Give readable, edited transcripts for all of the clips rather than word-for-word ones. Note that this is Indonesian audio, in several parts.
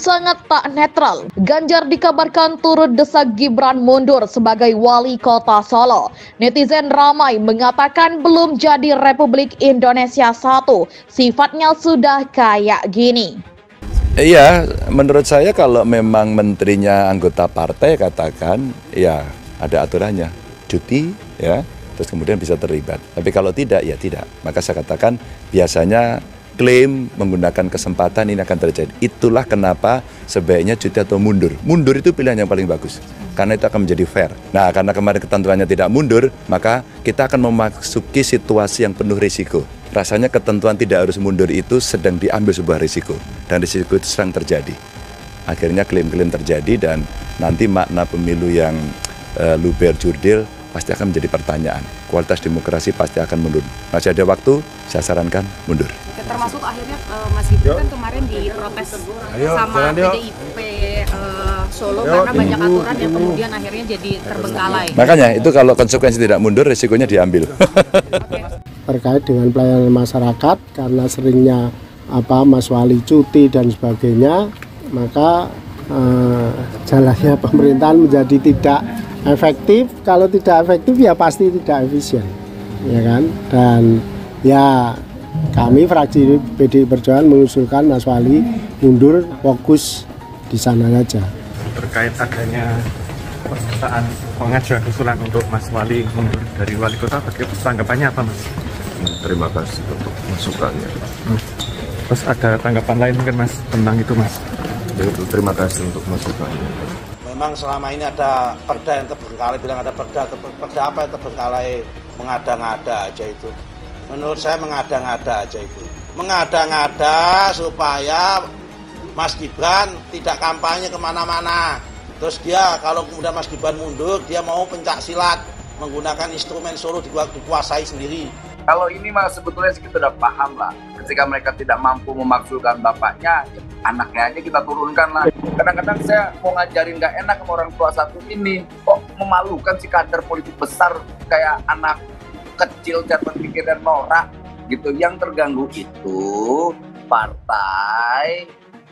sangat tak netral. Ganjar dikabarkan turut desak Gibran mundur sebagai wali kota Solo. Netizen ramai mengatakan belum jadi Republik Indonesia 1, sifatnya sudah kayak gini. Iya, menurut saya kalau memang menterinya anggota partai katakan, ya ada aturannya, cuti, ya, terus kemudian bisa terlibat. Tapi kalau tidak, ya tidak. Maka saya katakan biasanya klaim menggunakan kesempatan ini akan terjadi. Itulah kenapa sebaiknya cuti atau mundur. Mundur itu pilihan yang paling bagus, karena itu akan menjadi fair. Nah, karena kemarin ketentuannya tidak mundur, maka kita akan memasuki situasi yang penuh risiko. Rasanya ketentuan tidak harus mundur itu sedang diambil sebuah risiko, dan risiko itu sedang terjadi. Akhirnya klaim-klaim terjadi dan nanti makna pemilu yang luber jurdil pasti akan menjadi pertanyaan. Kualitas demokrasi pasti akan menurun. Masih ada waktu, saya sarankan mundur. Termasuk akhirnya Mas Gibran kan kemarin diprotes sama PDIP Solo karena banyak aturan yang kemudian akhirnya jadi terbengkalai. Makanya itu kalau konsekuensi tidak mundur, risikonya diambil. Terkait dengan pelayanan masyarakat, karena seringnya Mas Wali cuti dan sebagainya, maka jalannya pemerintahan menjadi tidak efektif. Kalau tidak efektif ya pasti tidak efisien, ya kan? Dan ya kami fraksi PDI Perjuangan mengusulkan Mas Wali mundur, fokus di sana saja. Terkait adanya pernyataan pengajuan usulan untuk Mas Wali mundur dari wali kota, tanggapannya apa, Mas? Terima kasih untuk masukannya. Terus ada tanggapan lain mungkin, Mas, tentang itu, Mas? Terima kasih untuk masukannya. Memang selama ini ada perda yang terbengkalai, bilang ada perda apa yang terbengkalai, mengada-ngada aja itu. Menurut saya mengada-ngada aja itu. Mengada-ngada supaya Mas Gibran tidak kampanye kemana-mana. Terus dia kalau kemudian Mas Gibran mundur, dia mau pencak silat, menggunakan instrumen Solo dikuasai sendiri. Kalau ini mah sebetulnya kita sudah paham lah. Ketika mereka tidak mampu memakzulkan bapaknya, ya anaknya aja kita turunkan lah. Kadang-kadang saya mau ngajarin nggak enak sama orang tua satu ini. Kok memalukan si kader politik besar kayak anak kecil cara berpikir dan norak gitu. Yang terganggu itu partai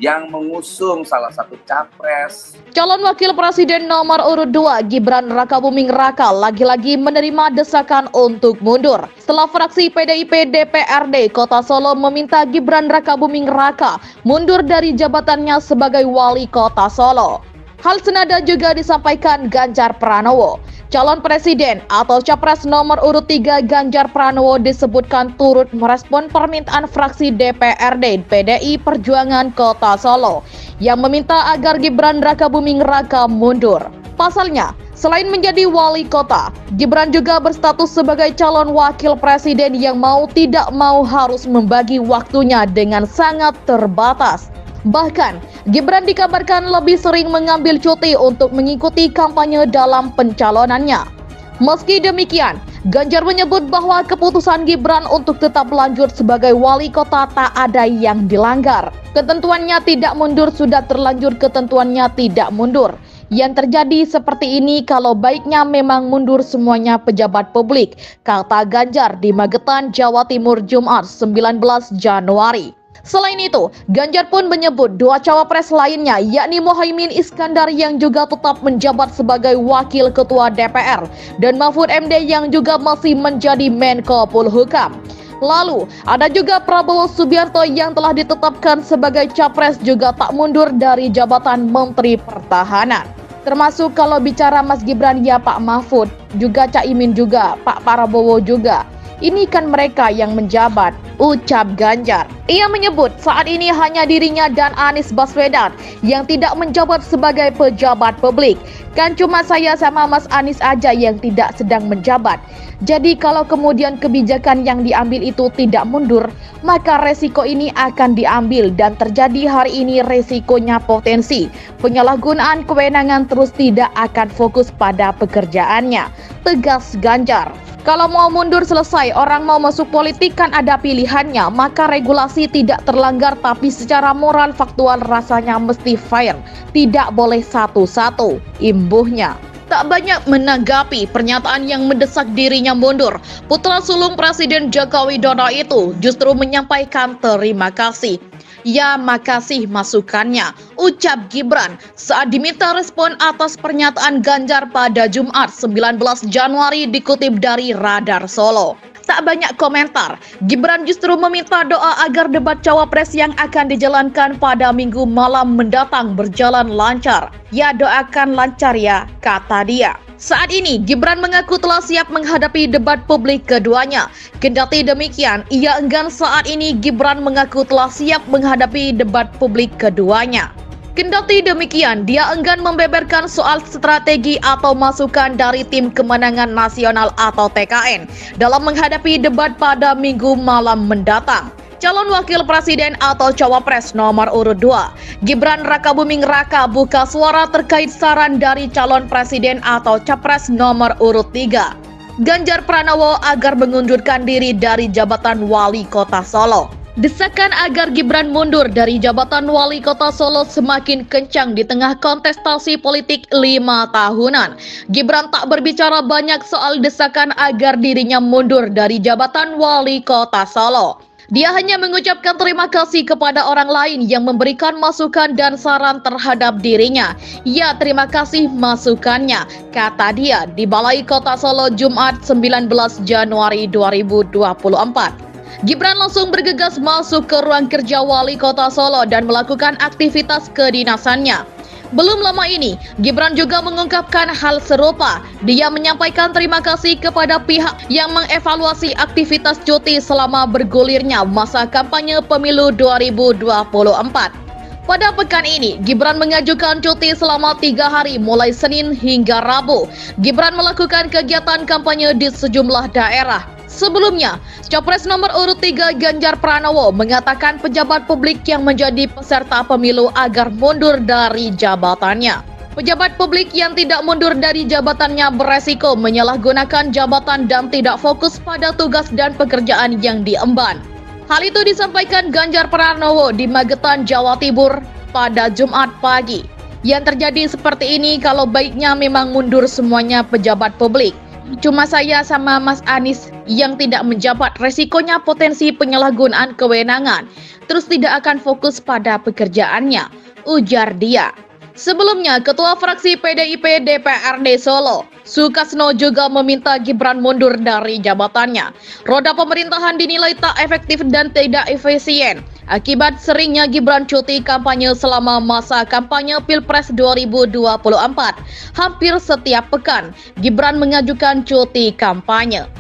yang mengusung salah satu capres. Calon Wakil Presiden nomor urut 2 Gibran Rakabuming Raka lagi-lagi menerima desakan untuk mundur. Setelah fraksi PDIP DPRD Kota Solo meminta Gibran Rakabuming Raka mundur dari jabatannya sebagai wali Kota Solo. Hal senada juga disampaikan Ganjar Pranowo. Calon presiden atau capres nomor urut 3 Ganjar Pranowo disebutkan turut merespon permintaan fraksi DPRD PDI Perjuangan Kota Solo yang meminta agar Gibran Rakabuming Raka mundur. Pasalnya, selain menjadi wali kota, Gibran juga berstatus sebagai calon wakil presiden yang mau tidak mau harus membagi waktunya dengan sangat terbatas. Bahkan, Gibran dikabarkan lebih sering mengambil cuti untuk mengikuti kampanye dalam pencalonannya. Meski demikian, Ganjar menyebut bahwa keputusan Gibran untuk tetap lanjut sebagai wali kota tak ada yang dilanggar. Ketentuannya tidak mundur sudah terlanjur ketentuannya tidak mundur. Yang terjadi seperti ini kalau baiknya memang mundur semuanya pejabat publik, kata Ganjar di Magetan, Jawa Timur, Jumat 19 Januari. Selain itu, Ganjar pun menyebut dua cawapres lainnya yakni Muhaimin Iskandar yang juga tetap menjabat sebagai Wakil Ketua DPR dan Mahfud MD yang juga masih menjadi Menko Polhukam. Lalu, ada juga Prabowo Subianto yang telah ditetapkan sebagai capres juga tak mundur dari jabatan Menteri Pertahanan. Termasuk kalau bicara Mas Gibran ya Pak Mahfud, juga Cak Imin juga, Pak Prabowo juga. Ini kan mereka yang menjabat, ucap Ganjar. Ia menyebut saat ini hanya dirinya dan Anies Baswedan yang tidak menjabat sebagai pejabat publik. Kan cuma saya sama Mas Anies aja yang tidak sedang menjabat. Jadi kalau kemudian kebijakan yang diambil itu tidak mundur, maka resiko ini akan diambil dan terjadi hari ini resikonya potensi penyalahgunaan kewenangan terus tidak akan fokus pada pekerjaannya, tegas Ganjar. Kalau mau mundur selesai, orang mau masuk politik kan ada pilihannya, maka regulasi tidak terlanggar tapi secara moral faktual rasanya mesti fair, tidak boleh satu-satu, imbuhnya. Tak banyak menanggapi pernyataan yang mendesak dirinya mundur, putra sulung Presiden Joko Widodo itu justru menyampaikan terima kasih. Ya, makasih masukannya, ucap Gibran saat diminta respon atas pernyataan Ganjar pada Jumat 19 Januari dikutip dari Radar Solo. Tak banyak komentar, Gibran justru meminta doa agar debat cawapres yang akan dijalankan pada Minggu malam mendatang berjalan lancar. Ya, doakan lancar ya, kata dia. Saat ini, Gibran mengaku telah siap menghadapi debat publik keduanya. Kendati demikian, ia enggan saat ini Gibran mengaku telah siap menghadapi debat publik keduanya. Kendati demikian, dia enggan membeberkan soal strategi atau masukan dari Tim Kemenangan Nasional atau TKN dalam menghadapi debat pada Minggu malam mendatang. Calon Wakil Presiden atau Cawapres nomor urut 2, Gibran Rakabuming Raka buka suara terkait saran dari calon presiden atau capres nomor urut 3, Ganjar Pranowo agar mengundurkan diri dari jabatan Wali Kota Solo. Desakan agar Gibran mundur dari jabatan Wali Kota Solo semakin kencang di tengah kontestasi politik 5 tahunan. Gibran tak berbicara banyak soal desakan agar dirinya mundur dari jabatan Wali Kota Solo. Dia hanya mengucapkan terima kasih kepada orang lain yang memberikan masukan dan saran terhadap dirinya. Ya, terima kasih masukannya, kata dia di Balai Kota Solo Jumat 19 Januari 2024. Gibran langsung bergegas masuk ke ruang kerja Wali Kota Solo dan melakukan aktivitas kedinasannya. Belum lama ini, Gibran juga mengungkapkan hal serupa. Dia menyampaikan terima kasih kepada pihak yang mengevaluasi aktivitas cuti selama bergulirnya masa kampanye pemilu 2024. Pada pekan ini, Gibran mengajukan cuti selama 3 hari mulai Senin hingga Rabu. Gibran melakukan kegiatan kampanye di sejumlah daerah. Sebelumnya, Capres nomor urut 3 Ganjar Pranowo mengatakan pejabat publik yang menjadi peserta pemilu agar mundur dari jabatannya. Pejabat publik yang tidak mundur dari jabatannya beresiko menyalahgunakan jabatan dan tidak fokus pada tugas dan pekerjaan yang diemban. Hal itu disampaikan Ganjar Pranowo di Magetan, Jawa Timur pada Jumat pagi. Yang terjadi seperti ini kalau baiknya memang mundur semuanya pejabat publik. Cuma saya sama Mas Anies yang tidak menjabat, resikonya potensi penyalahgunaan kewenangan, terus tidak akan fokus pada pekerjaannya, ujar dia. Sebelumnya, Ketua Fraksi PDIP DPRD Solo, Sukasno juga meminta Gibran mundur dari jabatannya. Roda pemerintahan dinilai tak efektif dan tidak efisien akibat seringnya Gibran cuti kampanye selama masa kampanye Pilpres 2024. Hampir setiap pekan, Gibran mengajukan cuti kampanye.